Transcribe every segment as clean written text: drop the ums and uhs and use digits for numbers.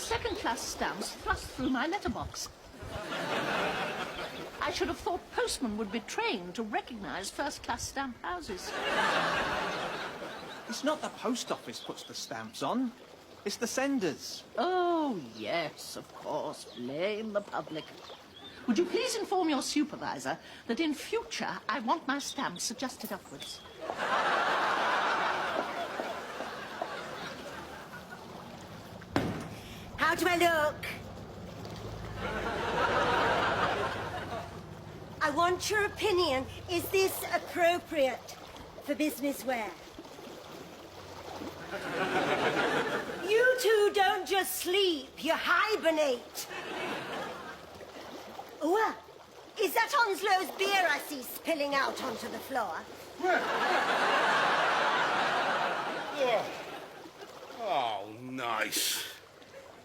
second-class stamps thrust through my letterbox. I should have thought postmen would be trained to recognise first-class stamp houses. It's not the post office puts the stamps on. It's the senders. Oh, yes, of course. Blame the public. Would you please inform your supervisor that in future I want my stamps adjusted upwards? How do I look? I want your opinion. Is this appropriate for business wear? You two don't just sleep, you hibernate. Oh, is that Onslow's beer I see spilling out onto the floor? Oh, nice.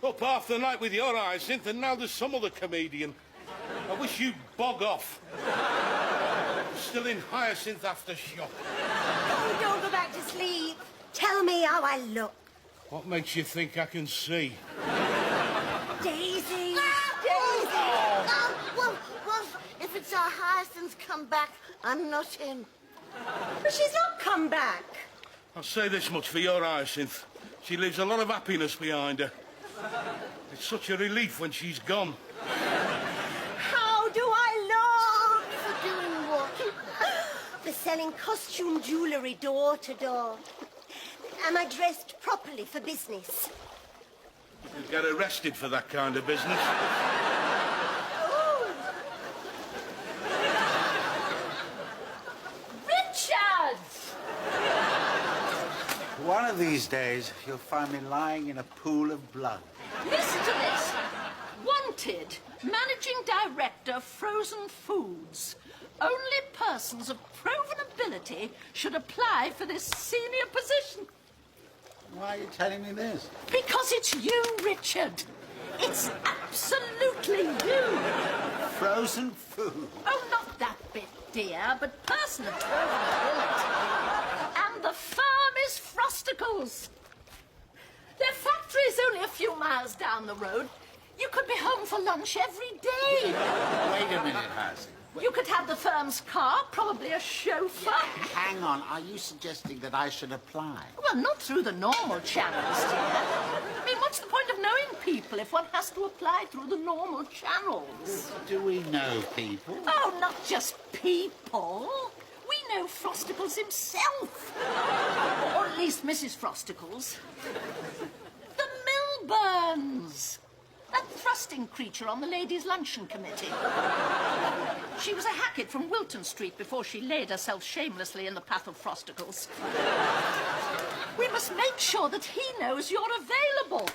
Up half the night with your Hyacinth, and now there's some other comedian. I wish you'd bog off. Still in Hyacinth aftershock. Oh, don't go back to sleep. Tell me how I look. What makes you think I can see? Daisy! Daisy! Well, if it's our Hyacinth come back, I'm not in. But she's not come back. I'll say this much for your Hyacinth. She leaves a lot of happiness behind her. It's such a relief when she's gone. How do I look? For doing what? For selling costume jewellery door to door. Am I dressed properly for business? You'd get arrested for that kind of business. Richard! One of these days, you'll find me lying in a pool of blood. Listen to this. Wanted, Managing Director, Frozen Foods. Only persons of proven ability should apply for this senior position. Why are you telling me this? Because it's you, Richard. It's absolutely you. Frozen food. Oh, not that bit, dear, but person of proven ability. And the firm is Frosticles. Their factory is only a few miles down the road. You could be home for lunch every day. Wait a minute, Hyacinth. You could have the firm's car, probably a chauffeur. Hang on. Are you suggesting that I should apply? Well, not through the normal channels, dear. I mean, what's the point of knowing people if one has to apply through the normal channels? Do we know people? Oh, not just people. We know Frosticles himself. Or at least Mrs. Frosticles. The Milburns. That thrusting creature on the ladies' luncheon committee. She was a Hackett from Wilton Street before she laid herself shamelessly in the path of Frosticles. We must make sure that he knows you're available.